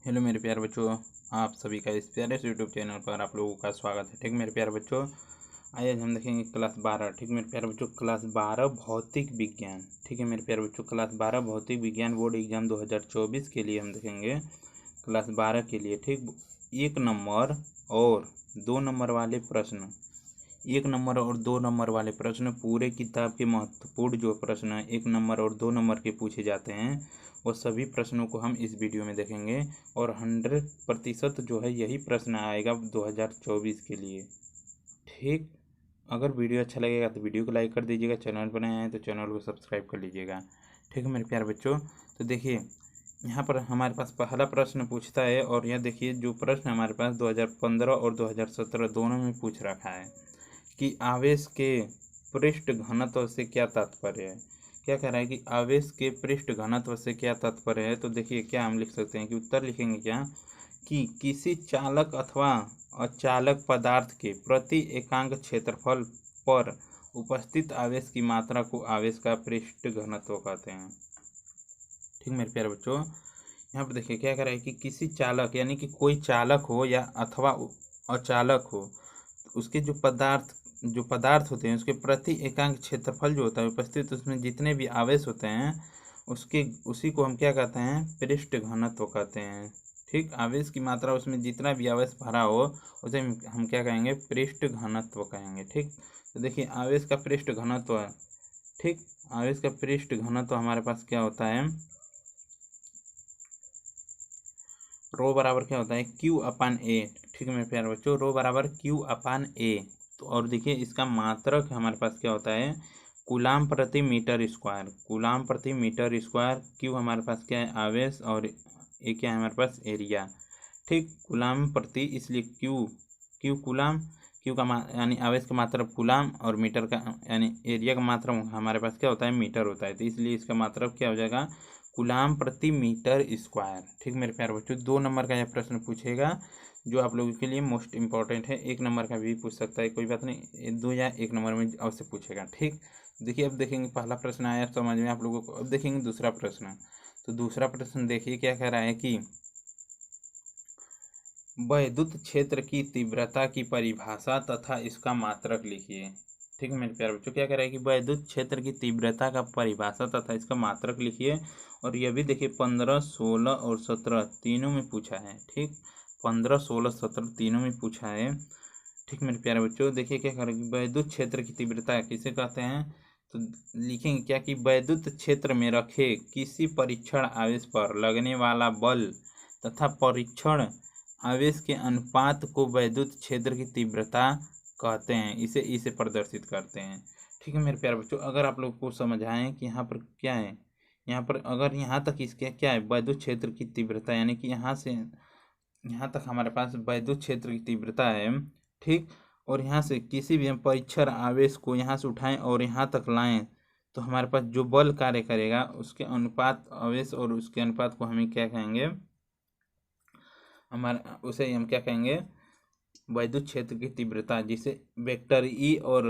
Hello मेरे प्यारे बच्चों, आप सभी का इस प्यारे से यूट्यूब चैनल पर आप लोगों का स्वागत है। ठीक मेरे प्यारे बच्चों, आज हम देखेंगे क्लास 12। ठीक मेरे प्यारे बच्चों, क्लास 12 भौतिक विज्ञान। ठीक है मेरे प्यारे बच्चों, क्लास 12 भौतिक विज्ञान बोर्ड एग्जाम 2024 के लिए हम देखेंगे क्लास 12 के लिए। ठीक 1 नंबर और 2 नंबर वाले प्रश्न, 1 नंबर और 2 नंबर वाले प्रश्न, पूरे किताब के महत्वपूर्ण जो प्रश्न 1 नंबर और 2 नंबर के पूछे जाते हैं, वो सभी प्रश्नों को हम इस वीडियो में देखेंगे। और 100% जो है यही प्रश्न आएगा 2024 के लिए। ठीक, अगर वीडियो अच्छा लगेगा तो वीडियो को लाइक कर दीजिएगा, चैनल पर नए आए तो चैनल को सब्सक्राइब कर लीजिएगा। ठीक है मेरे प्यारे बच्चों, तो देखिए यहाँ पर हमारे पास पहला प्रश्न पूछता है, और यह देखिए जो प्रश्न हमारे पास 2015 और 2017 दोनों में पूछ रखा है कि आवेश के पृष्ठ घनत्व से क्या तात्पर्य है। क्या कह रहा है कि आवेश के पृष्ठ घनत्व से क्या तात्पर्य है। तो देखिए क्या हम लिख सकते हैं कि उत्तर लिखेंगे क्या कि किसी चालक अथवा अचालक पदार्थ के प्रति एकांक क्षेत्रफल पर उपस्थित आवेश की मात्रा को आवेश का पृष्ठ घनत्व कहते हैं। ठीक मेरे प्यारे बच्चों, यहाँ पर देखिए क्या कह रहा है कि किसी चालक यानी कि कोई चालक हो या अथवा अचालक हो, उसके जो पदार्थ होते हैं उसके प्रति एकांक क्षेत्रफल जो होता है उपस्थित, उसमें जितने भी आवेश होते हैं उसी को हम क्या कहते हैं, पृष्ठ घनत्व कहते हैं। ठीक, आवेश की मात्रा उसमें जितना भी आवेश भरा हो उसे हम क्या कहेंगे, पृष्ठ घनत्व कहेंगे। ठीक, तो देखिए आवेश का पृष्ठ घनत्व, ठीक, आवेश का पृष्ठ घनत्व हमारे पास क्या होता है, रो बराबर क्या होता है, क्यू अपान ए। ठीक है मेरे प्यारे बच्चों, रो बराबर क्यू अपान ए। तो और देखिए इसका मात्रक हमारे पास क्या होता है, कूलाम प्रति मीटर स्क्वायर, कूलाम प्रति मीटर स्क्वायर। क्यू हमारे पास क्या है, आवेश, और ए क्या है हमारे पास, एरिया। ठीक, कूलाम प्रति, इसलिए क्यू क्यू कूलाम, क्यू का यानी आवेश का मात्रक कूलाम, और मीटर का यानी एरिया का मात्रक हमारे पास क्या होता है, मीटर होता है। तो इसलिए इसका मात्रक क्या हो जाएगा, कूलाम प्रति मीटर स्क्वायर। ठीक मेरे प्यारे बच्चों, 2 नंबर का यह प्रश्न पूछेगा जो आप लोगों के लिए मोस्ट इंपॉर्टेंट है। 1 नंबर का भी पूछ सकता है, कोई बात नहीं, 2 या 1 नंबर में अवश्य पूछेगा। ठीक, देखिए अब देखेंगे, पहला प्रश्न आया समझ में आप लोगों को। अब देखेंगे दूसरा प्रश्न। तो दूसरा प्रश्न देखिए क्या कह रहा है कि वैद्युत क्षेत्र की तीव्रता की परिभाषा तथा इसका मात्रक लिखिए। ठीक है मेरे प्यारे बच्चों, क्या कह रहा है कि वैद्युत क्षेत्र की तीव्रता का परिभाषा तथा इसका मात्रक लिखिए। और यह भी देखिए 15, 16 और 17 तीनों में पूछा है। ठीक, 15, 16, 17 तीनों में पूछा है। ठीक मेरे प्यारे बच्चों, देखिए क्या कह रहा है कि वैद्युत क्षेत्र की तीव्रता किसे कहते हैं। तो लिखेंगे क्या कि वैद्युत क्षेत्र में रखे किसी परीक्षण आवेश पर लगने वाला बल तथा परीक्षण आवेश के अनुपात को वैद्युत क्षेत्र की तीव्रता कहते हैं। इसे प्रदर्शित करते हैं। ठीक है मेरे प्यारे बच्चों, अगर आप लोग को समझ आए कि यहाँ पर क्या है, यहाँ पर अगर यहाँ तक इसके क्या है, वैद्युत क्षेत्र की तीव्रता, यानी कि यहाँ से यहाँ तक हमारे पास वैद्युत क्षेत्र की तीव्रता है। ठीक, और यहाँ से किसी भी हम परीक्षण आवेश को यहाँ से उठाएं और यहाँ तक लाएं, तो हमारे पास जो बल कार्य करेगा उसके अनुपात आवेश, और उसके अनुपात को हमें क्या कहेंगे, हमारे उसे हम क्या कहेंगे, वैद्युत क्षेत्र की तीव्रता, जिसे वेक्टर ई, और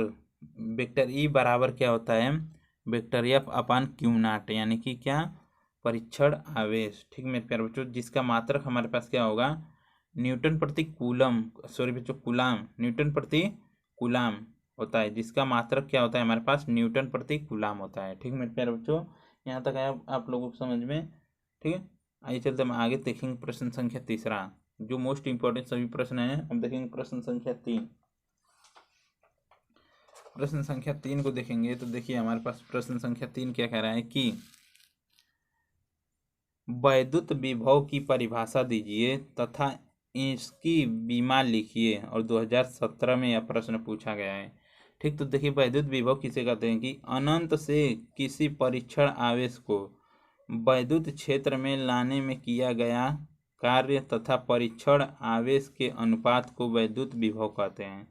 वेक्टर ई बराबर क्या होता है, vector F upon q naught, यानी कि क्या, परीक्षण आवेश। ठीक मेरे प्यारे बच्चों, जिसका मात्रक हमारे पास क्या होगा, न्यूटन प्रति कूलम, सॉरी बच्चों कूलाम, न्यूटन प्रति कूलाम होता है, जिसका मात्रक क्या होता है हमारे पास, न्यूटन प्रति कूलाम होता है। ठीक मेरे प्यारे बच्चों, यहाँ तक आया आप लोगों को समझ में। ठीक है, आइए चलते हम आगे देखेंगे प्रश्न संख्या तीसरा, जो मोस्ट इंपॉर्टेंट सभी प्रश्न हैं। हम देखेंगे प्रश्न संख्या 3। प्रश्न संख्या 3 को देखेंगे तो देखिए हमारे पास प्रश्न संख्या 3 क्या कह रहा है कि वैद्युत विभव की परिभाषा दीजिए तथा इसकी बीमा लिखिए। और 2017 में यह प्रश्न पूछा गया है। ठीक, तो देखिए वैद्युत विभव किसे कहते हैं कि अनंत से किसी परीक्षण आवेश को वैद्युत क्षेत्र में लाने में किया गया कार्य तथा परीक्षण आवेश के अनुपात को वैद्युत विभव कहते हैं।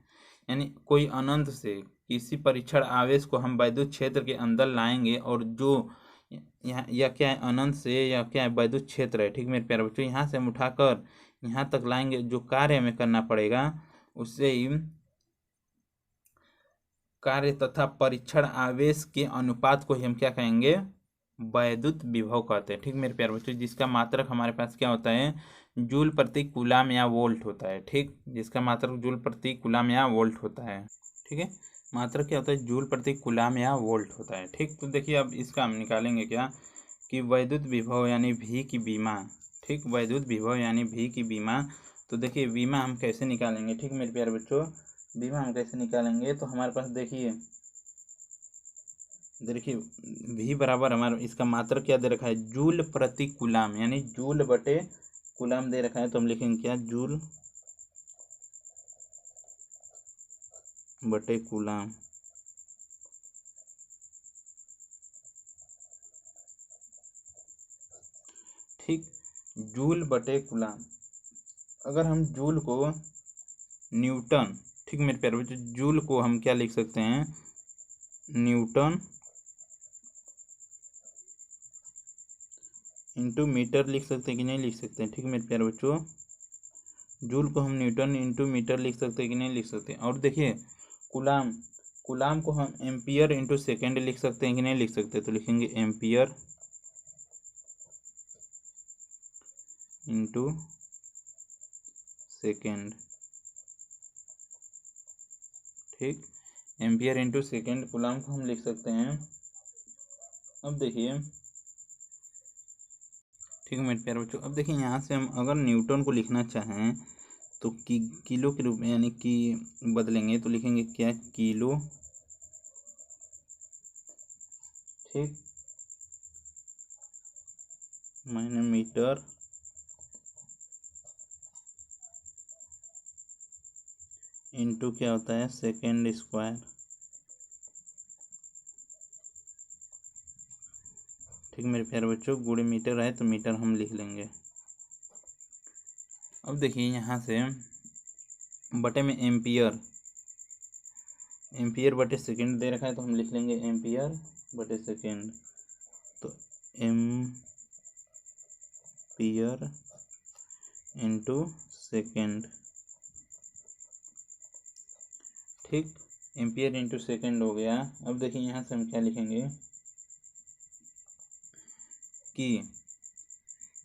यानी कोई अनंत से किसी परीक्षण आवेश को हम वैद्युत क्षेत्र के अंदर लाएंगे, और जो यहाँ यह क्या है, अनंत से यह क्या है, वैद्युत क्षेत्र है। ठीक मेरे प्यारे बच्चों, यहाँ से हम उठाकर यहाँ तक लाएंगे, जो कार्य हमें करना पड़ेगा उससे ही कार्य तथा परीक्षण आवेश के अनुपात को हम क्या कहेंगे, वैद्युत विभव कहते हैं। ठीक मेरे प्यारे बच्चों, जिसका मात्रक हमारे पास क्या होता है, जूल प्रति कूलाम या वोल्ट होता है। ठीक, जिसका मात्रक जूल प्रति कूलाम या वोल्ट होता है। ठीक है, मात्रक क्या होता है, जूल प्रति कूलाम या वोल्ट होता है। ठीक, तो देखिए अब इसका हम निकालेंगे क्या कि वैद्युत विभव यानी भी की बीमा। ठीक, वैद्युत विभव यानी भी की बीमा। तो देखिए बीमा हम कैसे निकालेंगे। ठीक मेरे प्यारे बच्चों, बीमा हम कैसे निकालेंगे, तो हमारे पास देखिए भी बराबर हमारा इसका मात्रक क्या दे रखा है, जूल प्रति कूलाम, यानी जूल बटे कूलाम दे रखा है। तो हम लिखेंगे क्या, जूल बटे कूलाम। ठीक, जूल बटे कूलाम। अगर हम जूल को न्यूटन, ठीक मेरे प्यारे बच्चों, जूल को हम क्या लिख सकते हैं, न्यूटन इंटू मीटर लिख सकते हैं कि नहीं लिख सकते हैं। ठीक मेरे प्यारे बच्चों, जूल को हम न्यूटन इंटू मीटर लिख सकते हैं कि नहीं लिख सकते हैं। और देखिए कूलाम, कूलाम को हम एम्पियर इंटू सेकेंड लिख सकते हैं कि नहीं लिख सकते, तो लिखेंगे एम्पियर इंटू सेकेंड। ठीक, एम्पियर इंटू सेकेंड कूलाम को हम लिख सकते हैं। अब देखिए, ठीक है मेरे प्यारे बच्चों, अब देखिए यहाँ से हम अगर न्यूटन को लिखना चाहें तो किलो के रूप में यानी कि बदलेंगे, तो लिखेंगे क्या, किलो। ठीक, माइनस मीटर इंटू क्या होता है, सेकेंड स्क्वायर। ठीक मेरे प्यारे बच्चों, गुणे मीटर है तो मीटर हम लिख लेंगे। अब देखिए यहाँ से बटे में एम्पियर, एम्पियर बटे सेकेंड दे रखा है तो हम लिख लेंगे एम्पियर बटे सेकेंड। तो एम्पियर इंटू सेकेंड। ठीक, एम्पियर इंटू सेकेंड हो गया। अब देखिए यहाँ से हम क्या लिखेंगे कि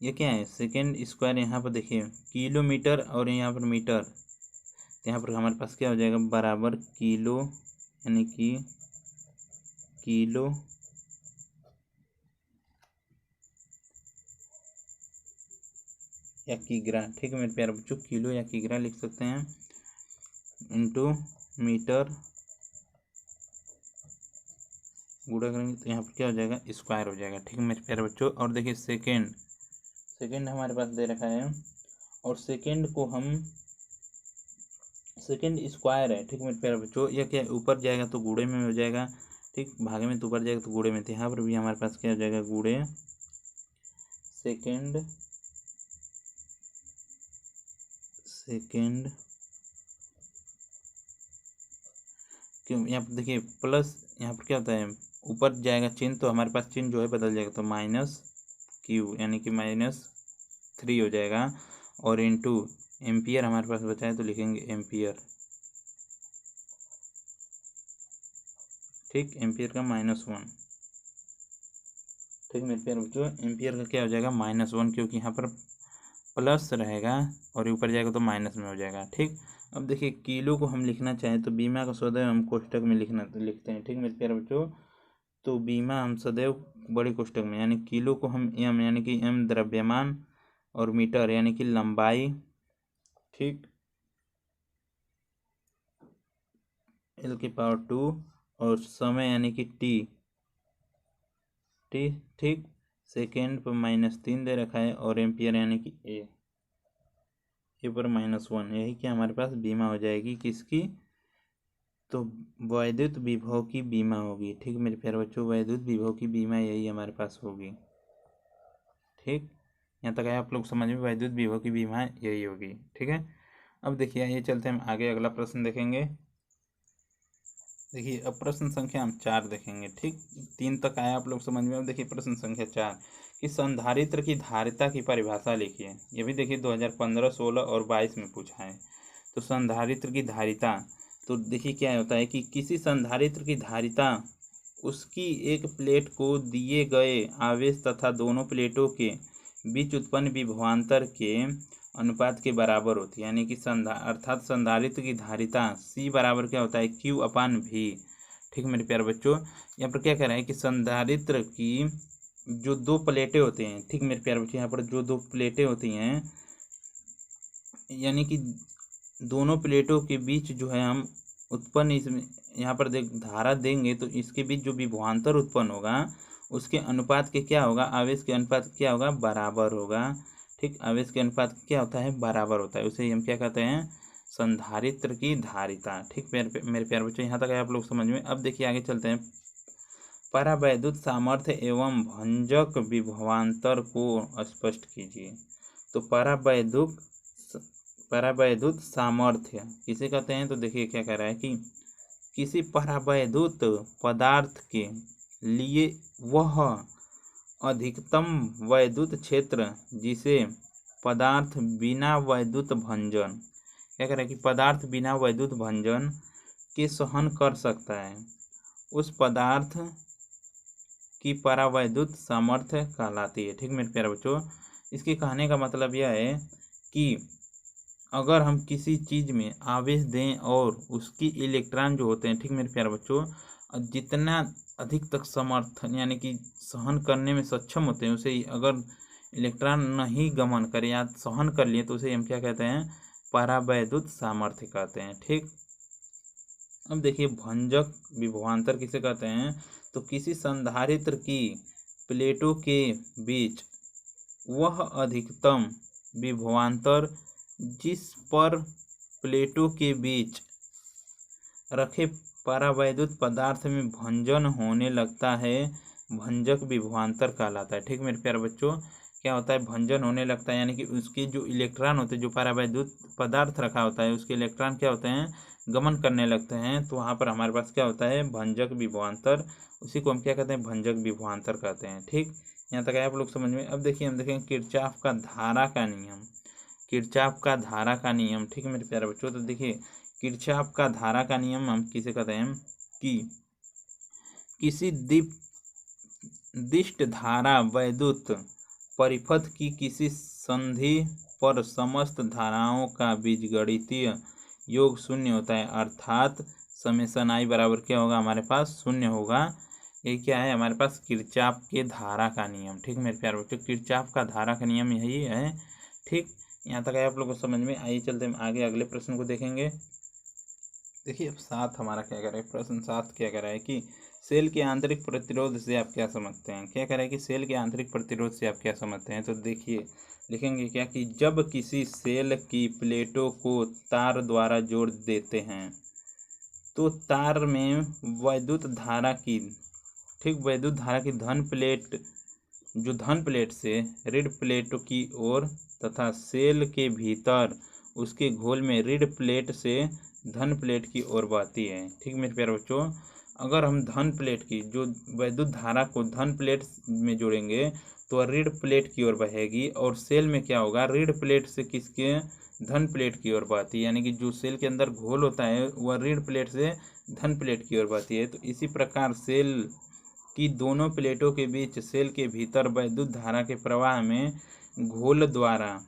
ये क्या है, सेकेंड स्क्वायर। यहाँ पर देखिए किलोमीटर और यहाँ पर मीटर, तो यहाँ पर हमारे पास क्या हो जाएगा, बराबर किलो यानी कि किलो या किग्रा। ठीक है मेरे प्यारे बच्चों, किलो या किग्रा लिख सकते हैं इंटू मीटर, गुणा करेंगे तो यहाँ पर क्या हो जाएगा, स्क्वायर हो जाएगा। ठीक है मेरे प्यारे बच्चों, और देखिए सेकेंड, सेकेंड हमारे पास दे रखा है और सेकेंड को हम, सेकेंड स्क्वायर है। ठीक है मेरे प्यारे बच्चों, यह क्या ऊपर जाएगा तो गुणे में हो जाएगा। ठीक, भागे में तो ऊपर जाएगा तो गुणे में, तो यहाँ पर भी हमारे पास क्या हो जाएगा, गुणे सेकेंड, सेकेंड क्यों, यहाँ पर देखिए प्लस, यहाँ पर क्या होता है, ऊपर जाएगा चिन्ह तो हमारे पास चिन्ह जो है बदल जाएगा, तो माइनस क्यू यानी कि -3 हो जाएगा। और इंटू एम्पियर हमारे पास बचा है तो लिखेंगे एम्पियर। ठीक, एम्पियर का -1। ठीक मेरे प्यारे बच्चों, एम्पियर का क्या हो जाएगा, -1, क्योंकि यहाँ पर प्लस रहेगा और ऊपर जाएगा तो माइनस में हो जाएगा। ठीक, अब देखिए किलो को हम लिखना चाहें तो बीमा का सदैव हम कोष्टक में लिखते हैं। ठीक मेरे प्यारे बच्चों, तो बीमा हम सदैव बड़े कोष्टक में, यानी किलो को हम एम यानी कि एम द्रव्यमान और मीटर यानी कि लंबाई। ठीक, L की पावर 2 और समय यानी कि टी। ठीक, सेकेंड पर -3 दे रखा है और एम्पियर यानी कि ए पर -1, यही क्या हमारे पास बीमा हो जाएगी किसकी, तो वैद्युत विभव की बीमा होगी। ठीक मेरे प्यारे बच्चों, वैद्युत विभव की बीमा यही हमारे पास होगी। ठीक, यहाँ तक है आप लोग समझ में, वैद्युत विभव की बीमा यही होगी। ठीक है, अब देखिए ये चलते हैं हम आगे, अगला प्रश्न देखेंगे। देखिए अब प्रश्न संख्या हम 4 देखेंगे। ठीक, 3 तक आया आप लोग समझ में। अब देखिए प्रश्न संख्या 4 कि संधारित्र की धारिता की परिभाषा लिखिए। ये भी देखिए 2015, 16 और 22 में पूछा है। तो संधारित्र की धारिता, तो देखिए क्या होता है कि किसी संधारित्र की धारिता उसकी एक प्लेट को दिए गए आवेश तथा दोनों प्लेटों के बीच उत्पन्न विभवांतर के अनुपात के बराबर होती है। यानी कि अर्थात संधारित्र की धारिता C बराबर क्या होता है, Q/V। ठीक मेरे प्यारे बच्चों, यहाँ पर क्या कह रहा है कि संधारित्र की जो दो प्लेटें होती हैं, ठीक मेरे प्यारे बच्चों, यहाँ पर जो दो प्लेटें होती हैं, यानी कि दोनों प्लेटों के बीच जो है हम उत्पन्न इसमें यहाँ पर धारा देंगे तो इसके बीच जो विभवांतर उत्पन्न होगा उसके अनुपात के क्या होगा, आवेश के अनुपात क्या होगा, बराबर होगा। ठीक, आवेश के अनुपात क्या होता है, बराबर होता है। उसे हम क्या कहते हैं, संधारित्र की धारिता। ठीक मेरे प्यारे बच्चों, यहाँ तक है आप लोग समझ में। अब देखिए आगे चलते हैं। परावैद्युत सामर्थ्य एवं भंजक विभवांतर को स्पष्ट कीजिए। तो परावैद्युत सामर्थ्य किसे कहते हैं, तो देखिए क्या कह रहा है कि किसी परावैद्युत पदार्थ के लिए वह अधिकतम वैद्युत क्षेत्र जिसे पदार्थ बिना वैद्युत भंजन, क्या कह रहा है कि पदार्थ बिना वैद्युत भंजन के सहन कर सकता है, उस पदार्थ की परावैद्युत सामर्थ्य कहलाती है। ठीक मेरे प्यारे बच्चों, इसके कहने का मतलब यह है कि अगर हम किसी चीज़ में आवेश दें और उसकी इलेक्ट्रॉन जो होते हैं, ठीक मेरे प्यारे बच्चों, जितना अधिक तक समर्थन यानी कि सहन करने में सक्षम होते हैं, उसे अगर इलेक्ट्रॉन नहीं गमन करे या सहन कर लिए तो उसे हम क्या कहते हैं, परावैद्युत सामर्थ्य कहते हैं। ठीक, अब देखिए भंजक विभवांतर किसे कहते हैं, तो किसी संधारित्र की प्लेटों के बीच वह अधिकतम विभवांतर जिस पर प्लेटों के बीच रखे परावैद्युत पदार्थ में भंजन होने लगता है, भंजक विभवांतर कहलाता है। ठीक मेरे प्यारे बच्चों, क्या होता है, भंजन होने लगता है, यानी कि उसके जो इलेक्ट्रॉन होते हैं, जो परावैद्युत पदार्थ रखा होता है उसके इलेक्ट्रॉन क्या होते हैं, गमन करने लगते हैं, तो वहाँ पर हमारे पास क्या होता है, भंजक विभवांतर। उसी को हम क्या कहते हैं, भंजक विभवांतर कहते हैं। ठीक, यहाँ तक है आप लोग समझ में। अब देखिए हम देखेंगे किरचॉफ का धारा का नियम, किरचॉफ का धारा का नियम। ठीक है मेरे प्यारे बच्चों, तो देखिए किरचॉफ का धारा का नियम हम किसे कहते हैं कि किसी दिष्ट धारा वैद्युत परिपथ की किसी संधि पर समस्त धाराओं का बीजगणितीय योग शून्य होता है, अर्थात समेशन I बराबर क्या होगा, हमारे पास शून्य होगा। ये क्या है, हमारे पास किरचॉफ के धारा का नियम। ठीक मेरे प्यारे बच्चों, किरचॉफ का धारा का नियम यही है। ठीक, यहाँ तक है आप लोगों को समझ में। आइए चलते हैं आगे अगले प्रश्न को देखेंगे। देखिए अब 7 हमारा क्या कर रहा है, प्रश्न 7 क्या कर रहा है कि सेल के आंतरिक प्रतिरोध से आप क्या समझते हैं। क्या कह रहा है कि सेल के आंतरिक प्रतिरोध से आप क्या समझते हैं, तो देखिए लिखेंगे क्या कि जब किसी सेल की प्लेटों को तार द्वारा जोड़ देते हैं तो तार में वैद्युत धारा की, ठीक, वैद्युत धारा की धन प्लेट से ऋण प्लेट की ओर तथा सेल के भीतर उसके घोल में ऋण प्लेट से धन प्लेट की ओर बहती है। ठीक मेरे प्यारे बच्चों, अगर हम धन प्लेट की जो वैद्युत धारा को धन प्लेट में जोड़ेंगे तो ऋण प्लेट की ओर बहेगी, और सेल में क्या होगा, ऋण प्लेट से किसके, धन प्लेट की ओर बहती है, यानी कि जो सेल के अंदर घोल होता है वह ऋण प्लेट से धन प्लेट की ओर बहती है। तो इसी प्रकार सेल की दोनों प्लेटों के बीच सेल के भीतर वैद्युत धारा के प्रवाह में घोल द्वारा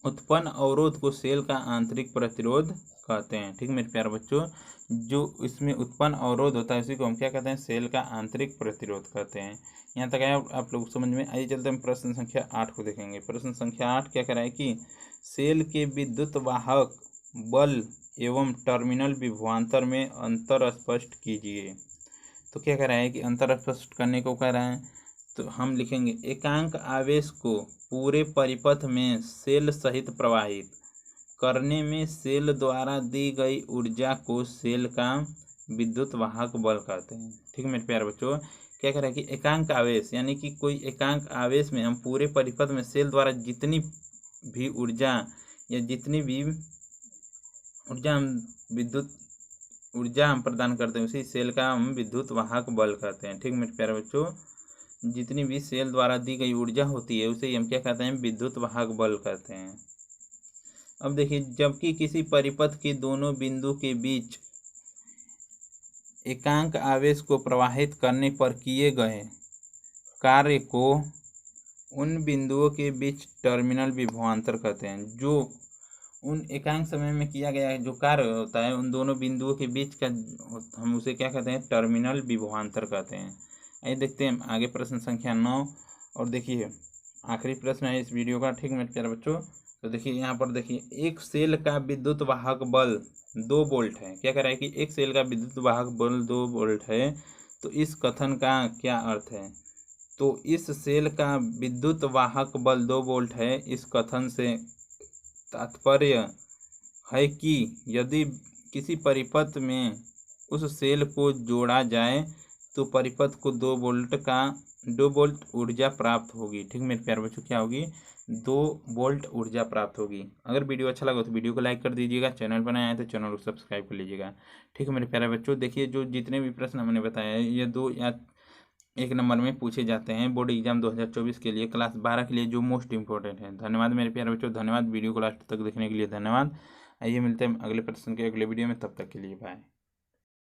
उत्पन्न अवरोध को सेल का आंतरिक प्रतिरोध कहते हैं। ठीक मेरे प्यारे बच्चों, जो इसमें उत्पन्न अवरोध होता है उसी को हम क्या कहते हैं, सेल का आंतरिक प्रतिरोध कहते हैं। यहाँ तक है आप लोग समझ में। आइए चलते हैं प्रश्न संख्या 8 को देखेंगे। प्रश्न संख्या 8 क्या कह रहा है कि सेल के विद्युत वाहक बल एवं टर्मिनल विभवांतर में अंतर स्पष्ट कीजिए। तो क्या कह रहा है कि अंतर स्पष्ट करने को कह रहा है, तो हम लिखेंगे एकांक आवेश को पूरे परिपथ में सेल सहित प्रवाहित करने में सेल द्वारा दी गई ऊर्जा को सेल का विद्युत वाहक बल कहते हैं। ठीक है मेरे प्यारे बच्चों, क्या कह रहा है कि एकांक आवेश, यानी कि कोई एकांक आवेश में हम पूरे परिपथ में सेल द्वारा जितनी भी ऊर्जा या जितनी भी ऊर्जा हम विद्युत ऊर्जा हम प्रदान करते हैं उसी सेल का हम विद्युत वाहक बल कहते हैं। ठीक मेरे प्यारे बच्चों, जितनी भी सेल द्वारा दी गई ऊर्जा होती है उसे हम क्या कहते हैं, विद्युत वाहक बल कहते हैं। अब देखिए, जबकि किसी परिपथ के दोनों बिंदु के बीच एकांक आवेश को प्रवाहित करने पर किए गए कार्य को उन बिंदुओं के बीच टर्मिनल विभवांतर कहते हैं। जो उन एकांक समय में किया गया जो कार्य होता है उन दोनों बिंदुओं के बीच का हम उसे क्या कहते हैं, टर्मिनल विभवांतर कहते हैं। आइए देखते हैं आगे प्रश्न संख्या 9। और देखिए आखिरी प्रश्न है इस वीडियो का, ठीक मेरे प्यारे बच्चों। तो देखिए यहाँ पर देखिए एक सेल का विद्युत वाहक बल 2 वोल्ट है। क्या कह रहा है कि एक सेल का विद्युत वाहक बल 2 वोल्ट है। तो इस कथन का क्या अर्थ है? तो इस सेल का विद्युत वाहक बल 2 वोल्ट है, इस कथन से तात्पर्य है कि यदि किसी परिपथ में उस सेल को जोड़ा जाए तो परिपथ को 2 वोल्ट ऊर्जा प्राप्त होगी। ठीक मेरे प्यारे बच्चों, क्या होगी? 2 वोल्ट ऊर्जा प्राप्त होगी। अगर वीडियो अच्छा लगा तो वीडियो को लाइक कर दीजिएगा, चैनल पर नए आए तो चैनल को सब्सक्राइब कर लीजिएगा। ठीक है मेरे प्यारे बच्चों, देखिए जो जितने भी प्रश्न हमने बताया है ये 2 या 1 नंबर में पूछे जाते हैं बोर्ड एग्जाम 2024 के लिए, क्लास 12 के लिए, जो मोस्ट इंपॉर्टेंट है। धन्यवाद मेरे प्यारे बच्चों, धन्यवाद वीडियो को लास्ट तक देखने के लिए, धन्यवाद। आइए मिलते हैं अगले प्रश्न के अगले वीडियो में, तब तक के लिए बाय।